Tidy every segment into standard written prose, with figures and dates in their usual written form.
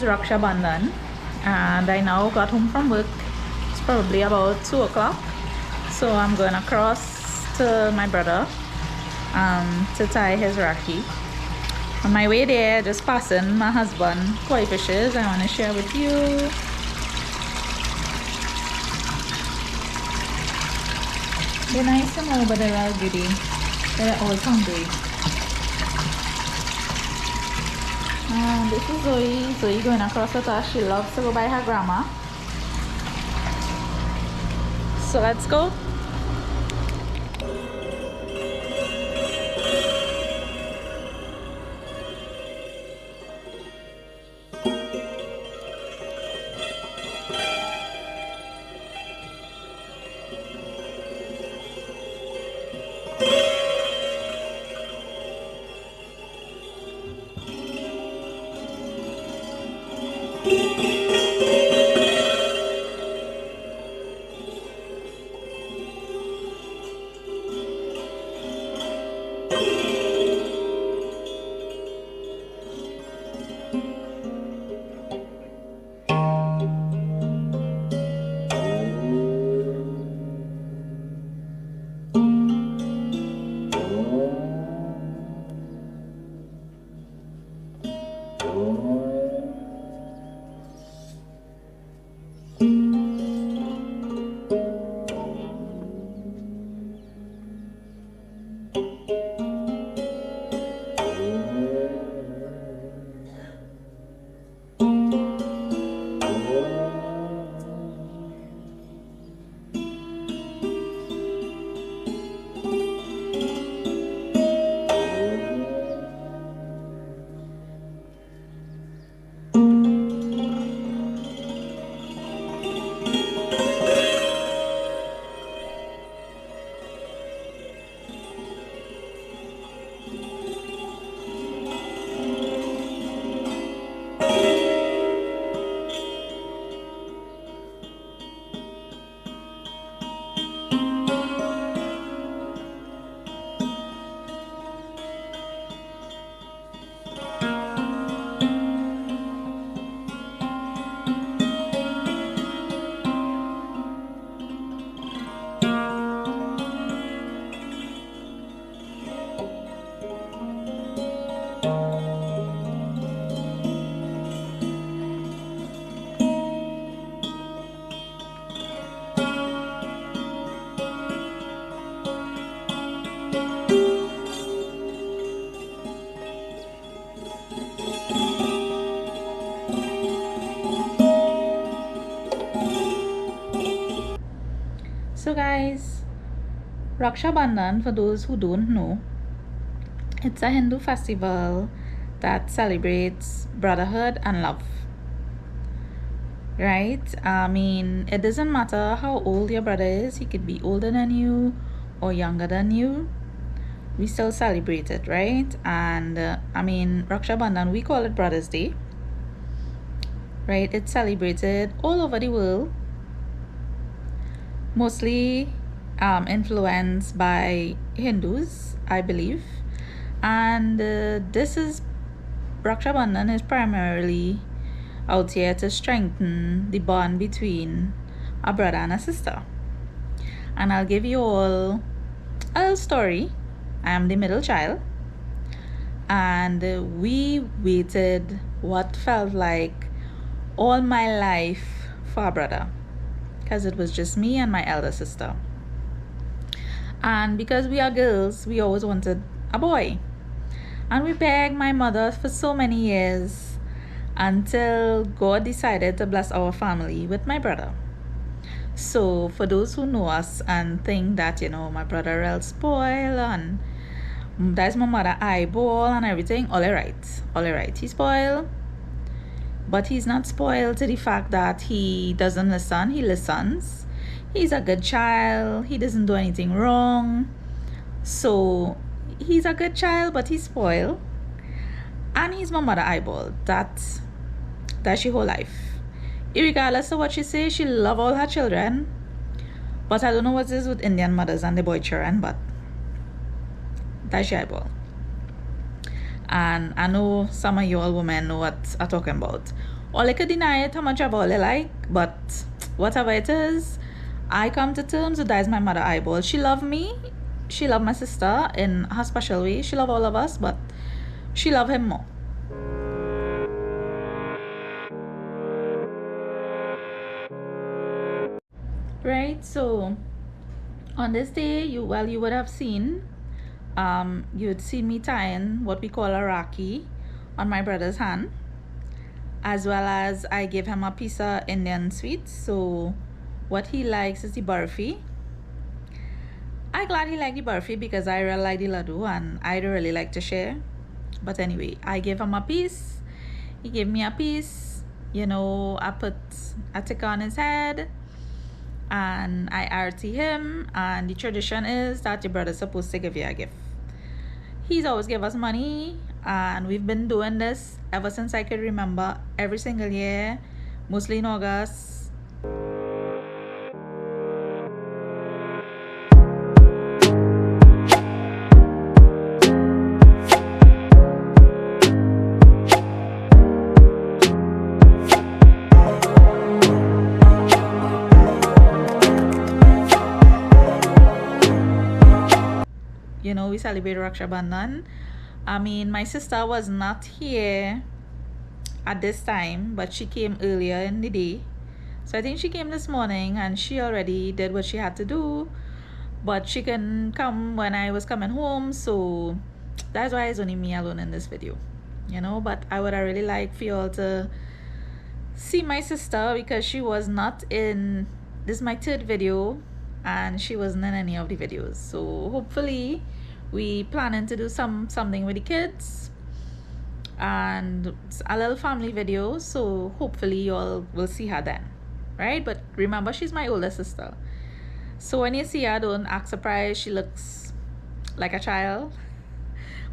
Raksha Bandhan, and I now got home from work. It's probably about 2 o'clock. So I'm going across to my brother to tie his rakhi. On my way there, just passing my husband koi fishes I want to share with you. They're nice to know, but they're all goody. They're all hungry. And this is Zoe. Zoe going across with us. She loves to go by her grandma. So let's go. So guys, Raksha Bandhan, for those who don't know, it's a Hindu festival that celebrates brotherhood and love. Right? I mean, it doesn't matter how old your brother is. He could be older than you or younger than you. We still celebrate it, right? And I mean, Raksha Bandhan, we call it Brothers Day. Right? It's celebrated all over the world. Mostly influenced by Hindus, I believe. And this is Raksha Bandhan is primarily out here to strengthen the bond between a brother and a sister. And I'll give you all a little story. I am the middle child, and we waited what felt like all my life for a brother, because it was just me and my elder sister. And because we are girls, we always wanted a boy. And we begged my mother for so many years until God decided to bless our family with my brother. So for those who know us and think that, you know, my brother will spoil and that's my mother eyeball and everything, all right. He's spoiled. But he's not spoiled to the fact that he doesn't listen. He listens. He's a good child. He doesn't do anything wrong. So he's a good child, but he's spoiled. And he's my mother eyeball. That's her whole life. Irregardless of what she says, she loves all her children. But I don't know what it is with Indian mothers and the boy children, but that's your eyeball. And I know some of you all women know what I'm talking about. Or they could deny it how much of all they like, but whatever it is, I come to terms with that is my mother eyeball. She loved me. She loved my sister in her special way. She loved all of us, but she loved him more. Right? So on this day, you would have seen, you'd seen me tying what we call a rakhi on my brother's hand, as well as I gave him a piece of Indian sweets. So what he likes is the barfi. I glad he liked the barfi because I really like the laddu and I'd really like to share. But anyway, I gave him a piece. He gave me a piece. You know, I put a tick on his head and I arty him. And the tradition is that your brother's supposed to give you a gift. He's always give us money, and we've been doing this ever since I could remember, every single year, mostly in August. You know, we celebrate Raksha Bandhan. I mean, my sister was not here at this time, but she came earlier in the day. So I think she came this morning and she already did what she had to do. But she can come when I was coming home, so that's why it's only me alone in this video. You know, but I would have really liked for you all to see my sister because she was not in, this is my third video and she wasn't in any of the videos. So hopefully we planning to do something with the kids and a little family video, so hopefully you all will see her then, right? But remember, she's my older sister, so when you see her, don't act surprised. She looks like a child,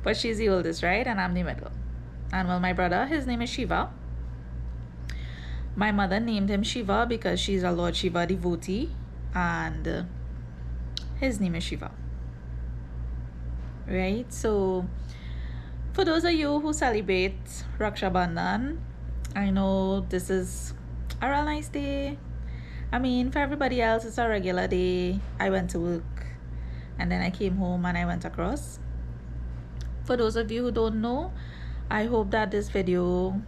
but she's the oldest, right? And I'm the middle. And well, my brother, his name is Shiva. My mother named him Shiva because she's a Lord Shiva devotee, and his name is Shiva, right? So for those of you who celebrate Raksha Bandhan, I know this is a real nice day. I mean, for everybody else, it's a regular day. I went to work and then I came home and I went across. For those of you who don't know, I hope that this video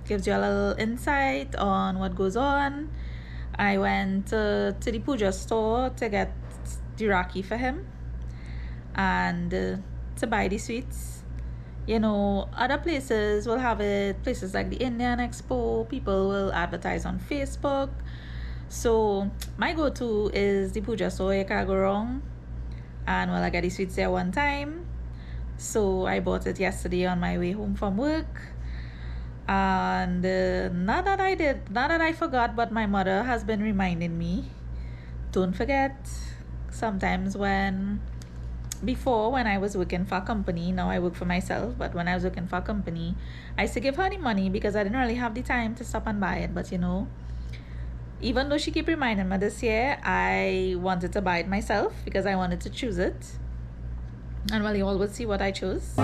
gives you a little insight on what goes on. I went to the puja store to get the rakhi for him and to buy the sweets. You know, other places will have it, places like the Indian Expo, people will advertise on Facebook. So my go-to is the puja store. You can't go wrong. And well, I got the sweets there one time, so I bought it yesterday on my way home from work. And not that I forgot, but my mother has been reminding me, don't forget. Sometimes before, when I was working for a company, now I work for myself, but when I was working for a company, I used to give her the money because I didn't really have the time to stop and buy it. But you know, even though she keep reminding me this year, I wanted to buy it myself because I wanted to choose it. And well, you all will see what I chose.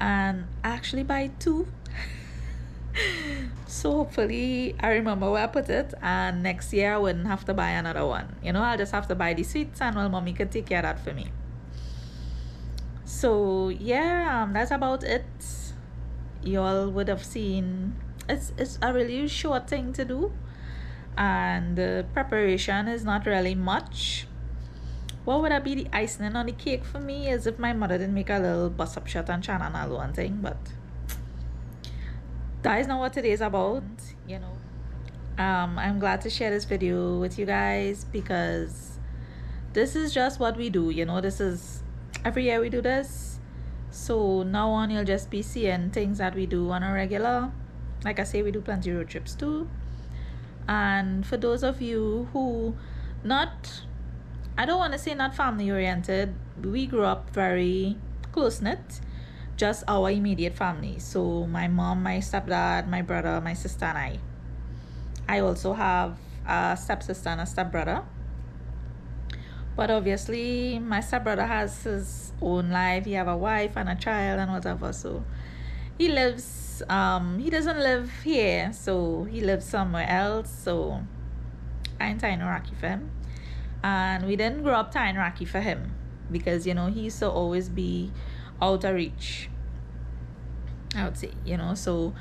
And I actually buy two. So hopefully I remember where I put it, and next year I wouldn't have to buy another one. You know, I'll just have to buy the sweets and well, mommy could take care of that for me. So yeah, that's about it. You all would have seen it's a really short thing to do, and the preparation is not really much. What would be the icing on the cake for me is if my mother didn't make a little bust up shot and chana and one thing, but that is not what today is about, you know. I'm glad to share this video with you guys because this is just what we do, you know. This is every year we do this, so now on you'll just be seeing things that we do on a regular. Like I say, we do plenty road trips too. And for those of you who I don't want to say not family oriented, we grew up very close-knit, just our immediate family. So my mom, my stepdad, my brother, my sister, and I also have a stepsister and a stepbrother. But obviously, my stepbrother has his own life. He have a wife and a child and whatever. So he lives. He doesn't live here, so he lives somewhere else. So I ain't tying no rakhi for him, and we didn't grow up tying rakhi for him because he used to always be out of reach, I would say. So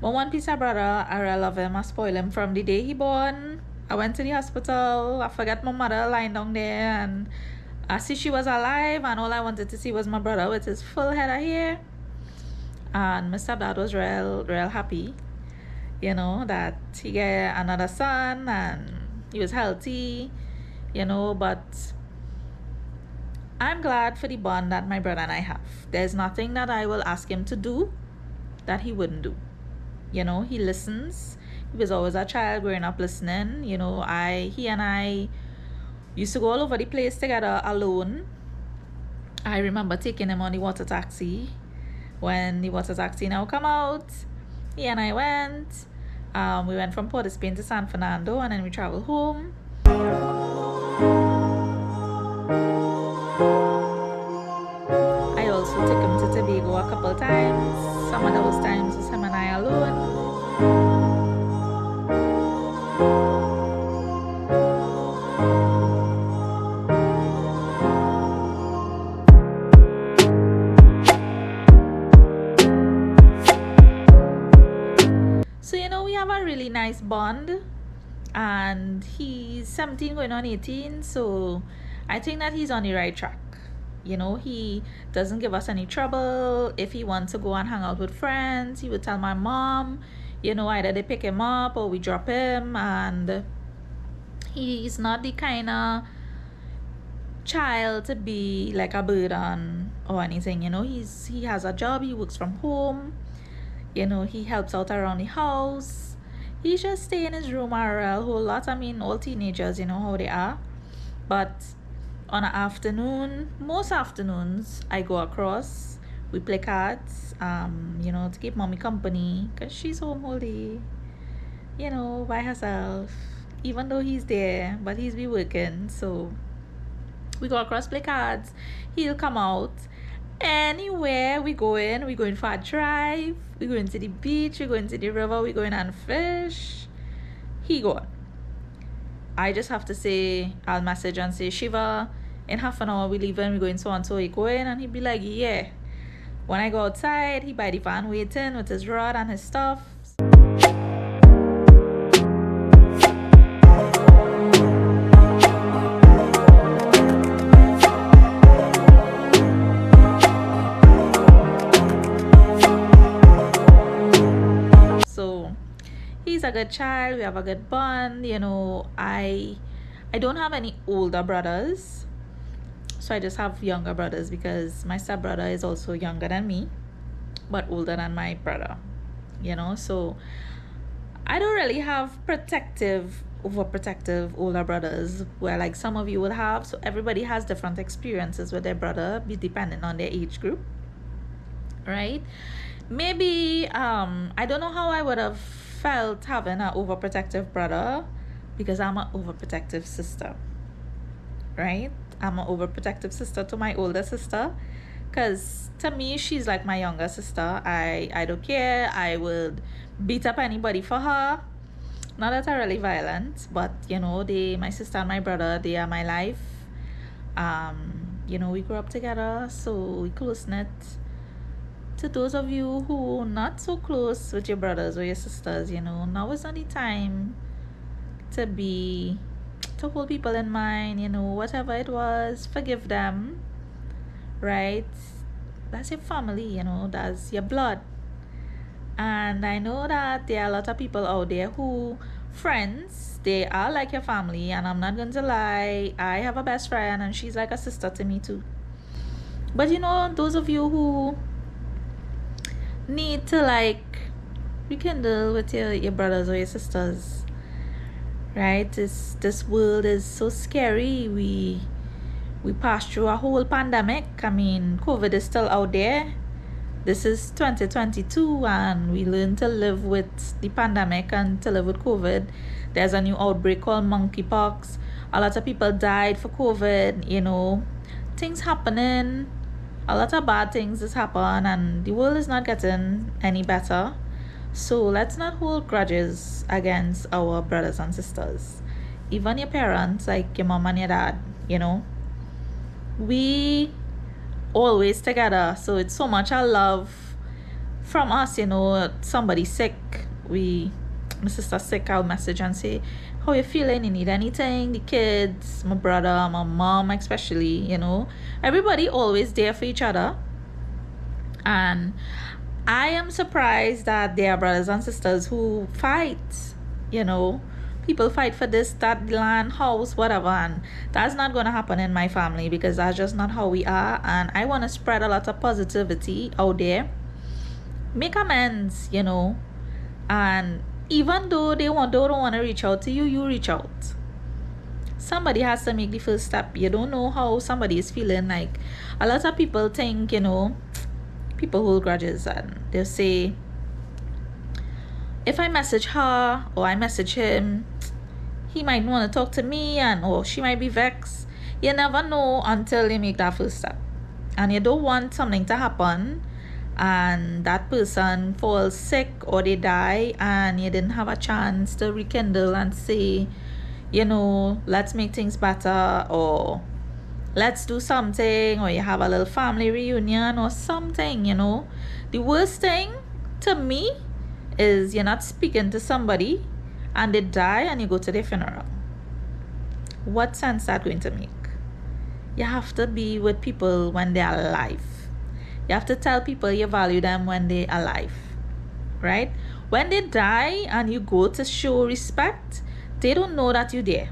but one piece of brother, I really love him. I spoil him from the day he born. I went to the hospital. I forgot my mother lying down there, and I see she was alive, and all I wanted to see was my brother with his full head of hair. And my stepdad was real happy, that he get another son and he was healthy, but I'm glad for the bond that my brother and I have. There's nothing that I will ask him to do that he wouldn't do. He listens. He was always a child growing up listening. He and I used to go all over the place together alone. I remember taking him on the water taxi. When the water taxi now come out, he and I went. We went from Port of Spain to San Fernando, and then we traveled home. I also took him to Tobago a couple times. Some of those times was him and I alone. So we have a really nice bond, and he's 17 going on 18, so I think that he's on the right track. He doesn't give us any trouble. If he wants to go and hang out with friends, he would tell my mom, either they pick him up or we drop him. And he's not the kind of child to be like a burden or anything. He has a job. He works from home. He helps out around the house. He just stay in his room a whole lot. I mean, all teenagers, how they are. But on an afternoon, most afternoons, I go across. We play cards, to keep mommy company, because she's home all day, by herself. Even though he's there, but he's be working. So we go across, play cards. He'll come out. Anywhere we going for a drive. We going to the beach. We going to the river. We going and fish. He gone. I just have to say, I'll message and say, Shiva, in half an hour we leaving, we going so and so, he going, and he'd be like, yeah. When I go outside, he by the van waiting with his rod and his stuff. So he's a good child. We have a good bond. I don't have any older brothers, so I just have younger brothers because my stepbrother is also younger than me, but older than my brother. So I don't really have overprotective older brothers where like some of you would have. So everybody has different experiences with their brother, depending on their age group, right? Maybe I don't know how I would have felt having an overprotective brother, because I'm an overprotective sister, right? I'm an overprotective sister to my older sister, because to me she's like my younger sister. I don't care. I would beat up anybody for her. Not that I'm really violent, but my sister and my brother, they are my life. We grew up together, so we close knit. To those of you who not so close with your brothers or your sisters, now is not the time to hold people in mind. Whatever it was, forgive them, right? That's your family, that's your blood. And I know that there are a lot of people out there who friends, they are like your family, and I'm not going to lie, I have a best friend and she's like a sister to me too. But those of you who need to rekindle with your brothers or your sisters, right? This world is so scary. We passed through a whole pandemic. I mean, COVID is still out there. This is 2022 and we learn to live with the pandemic and to live with COVID. There's a new outbreak called monkeypox. A lot of people died for COVID, things happening. A lot of bad things has happened and the world is not getting any better. So let's not hold grudges against our brothers and sisters. Even your parents, like your mom and your dad, we always together. So it's so much I love from us, somebody sick. My sister sick, I'll message and say, how you feeling? You need anything? The kids, my brother, my mom especially, Everybody always there for each other. And I am surprised that there are brothers and sisters who fight, People fight for this, that, land, house, whatever. And that's not going to happen in my family because that's just not how we are. And I want to spread a lot of positivity out there. Make amends, And even though they don't want to reach out to you, you reach out. Somebody has to make the first step. You don't know how somebody is feeling. Like a lot of people think, people hold grudges and they'll say, if I message her or I message him, he might want to talk to me or she might be vexed. You never know until you make that first step. And you don't want something to happen and that person falls sick or they die and you didn't have a chance to rekindle and say, let's make things better or let's do something, or you have a little family reunion or something, The worst thing to me is you're not speaking to somebody and they die and you go to their funeral. What sense is that going to make? You have to be with people when they're alive. You have to tell people you value them when they're alive, right? When they die and you go to show respect, they don't know that you're there.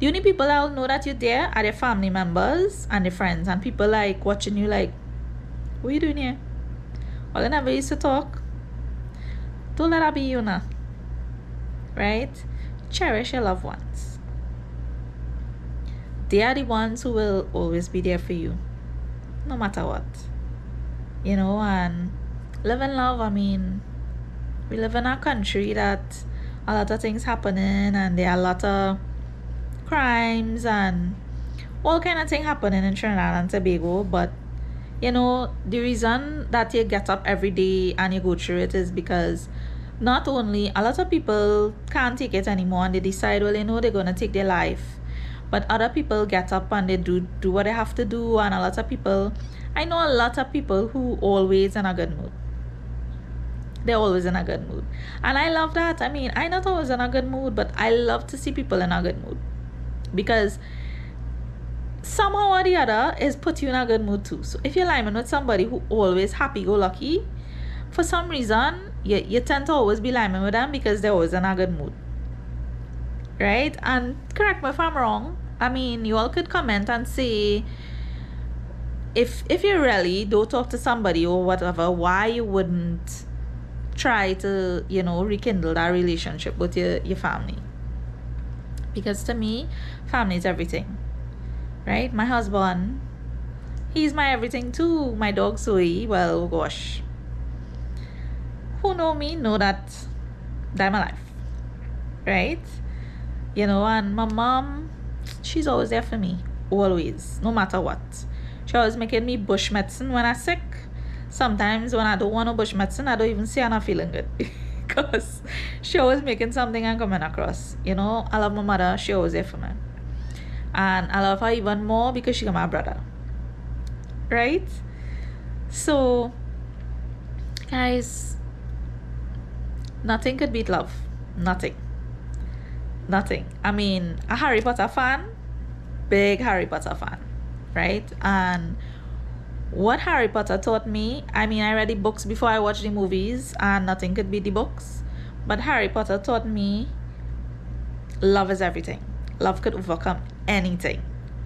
The only people that will know that you're there are their family members and their friends and people like watching you like, what are you doing here? Well, I never used to talk. Don't let that be you now. Right? Cherish your loved ones. They are the ones who will always be there for you. No matter what. And live in love. I mean, we live in a country that a lot of things happening and there are a lot of crimes and all kind of thing happening in Trinidad and Tobago. But the reason that you get up every day and you go through it is because not only a lot of people can't take it anymore and they decide, well, they're going to take their life, but other people get up and they do what they have to do. And I know a lot of people who always in a good mood. They're always in a good mood, and I love that. I mean, I'm not always in a good mood, but I love to see people in a good mood because somehow or the other is put you in a good mood too. So if you're lying with somebody who always happy-go-lucky, for some reason you tend to always be lying with them because they're always in a good mood, right? And correct me if I'm wrong. I mean, you all could comment and say if you really don't talk to somebody or whatever, why you wouldn't try to rekindle that relationship with your family. Because to me, family is everything, right? My husband, he's my everything too. My dog Zoe, well, gosh, who know me know that I'm alive, right? And my mom, she's always there for me, always, no matter what. She always making me bush medicine when I'm sick. Sometimes when I don't want no bush medicine, I don't even say I'm not feeling good because she always making something and coming across. I love my mother. She always there for me. And I love her even more because she's my brother. Right? So, guys, nothing could beat love. Nothing. I mean, a Harry Potter fan, big Harry Potter fan. Right? And what Harry Potter taught me, I mean, I read the books before I watched the movies and nothing could beat the books. But Harry Potter taught me love is everything. Love could overcome anything,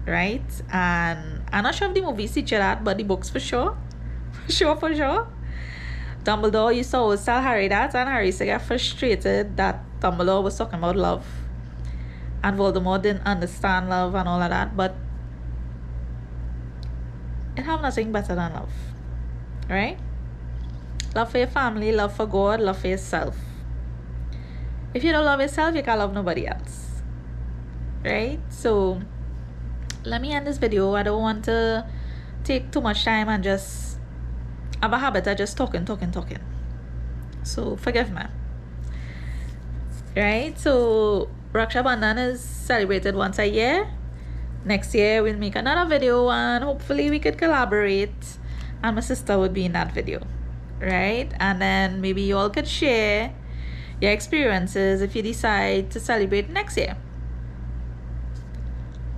right? And I'm not sure if the movies teach you that, but the books for sure. For sure. Dumbledore used to always tell Harry that, and Harry used to get frustrated that Dumbledore was talking about love. And Voldemort didn't understand love and all of that, but it have nothing better than love, right? Love for your family, love for God, love for yourself. If you don't love yourself, you can't love nobody else. Right? So let me end this video. I don't want to take too much time and just have a habit of just talking. So forgive me. Right? So Raksha Bandhan is celebrated once a year. Next year we'll make another video and hopefully we could collaborate and my sister would be in that video. Right? And then maybe you all could share your experiences if you decide to celebrate next year.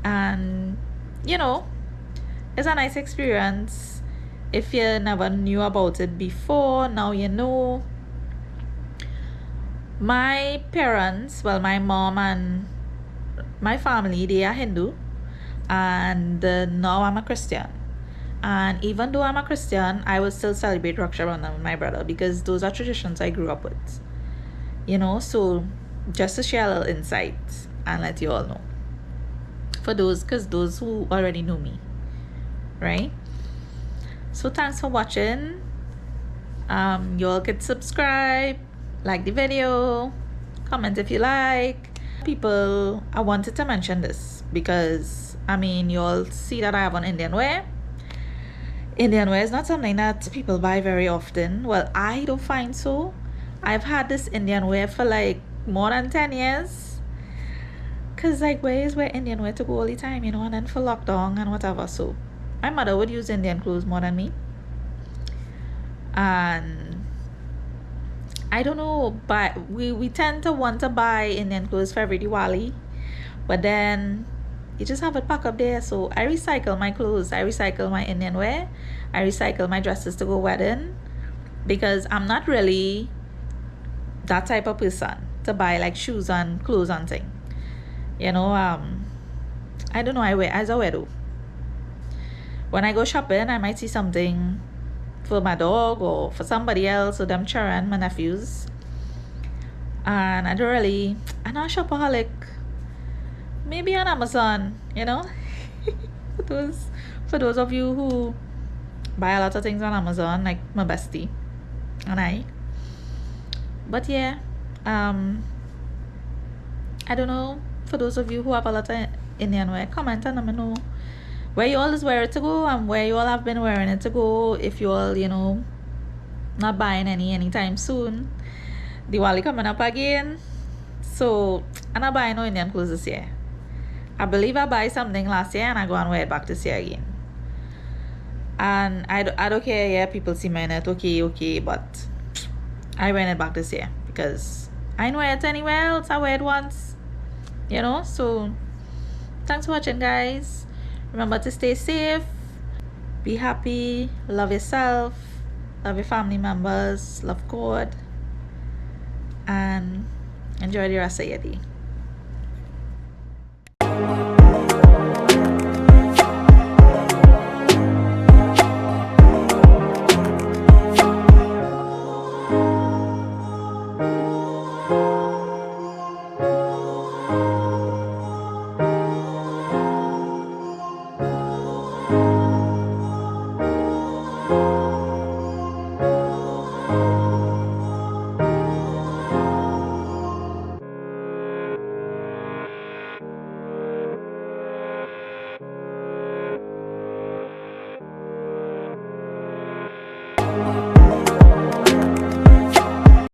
And you know, it's a nice experience. If you never knew about it before, now you know. My parents, well, my mom and my family, they are Hindu, and now I'm a Christian. And even though I'm a Christian, I will still celebrate Raksha Bandhan with my brother because those are traditions I grew up with. You know, so just to share a little insight and let you all know. For those who already know me, right? So thanks for watching. You all could subscribe, like the video, comment if you like. People, I wanted to mention this because I mean you all see that I have on Indian wear. Indian wear is not something that people buy very often. Well, I don't find so. I've had this Indian wear for like more than 10 years. Cause like where is where Indian wear to go all the time, you know, and then for lockdown and whatever. So my mother would use Indian clothes more than me. And I don't know, but we tend to want to buy Indian clothes for every Diwali, but then you just have it packed up there. So I recycle my clothes, I recycle my Indian wear, I recycle my dresses to go wedding, because I'm not really that type of person to buy like shoes and clothes and thing. You know, I don't know, I wear as I wear though. When I go shopping, I might see something for my dog or for somebody else or them children, my nephews. And I'm not a shopaholic. Maybe on Amazon, you know. for those of you who buy a lot of things on Amazon, like my bestie and I. But yeah, I don't know. For those of you who have a lot of Indian wear, comment and let me know where you all is wear it to go and where you all have been wearing it to go. If you all, you know, not buying anytime soon. Diwali coming up again. So I'm not buying no Indian clothes this year. I believe I buy something last year and I go and wear it back this year again. And I don't care, yeah, people see me in it, okay, but I wear it back this year because I ain't wear it anywhere else. I wear it once. You know, so thanks for watching, guys. Remember to stay safe, be happy, love yourself, love your family members, love God, and enjoy the rest of your day.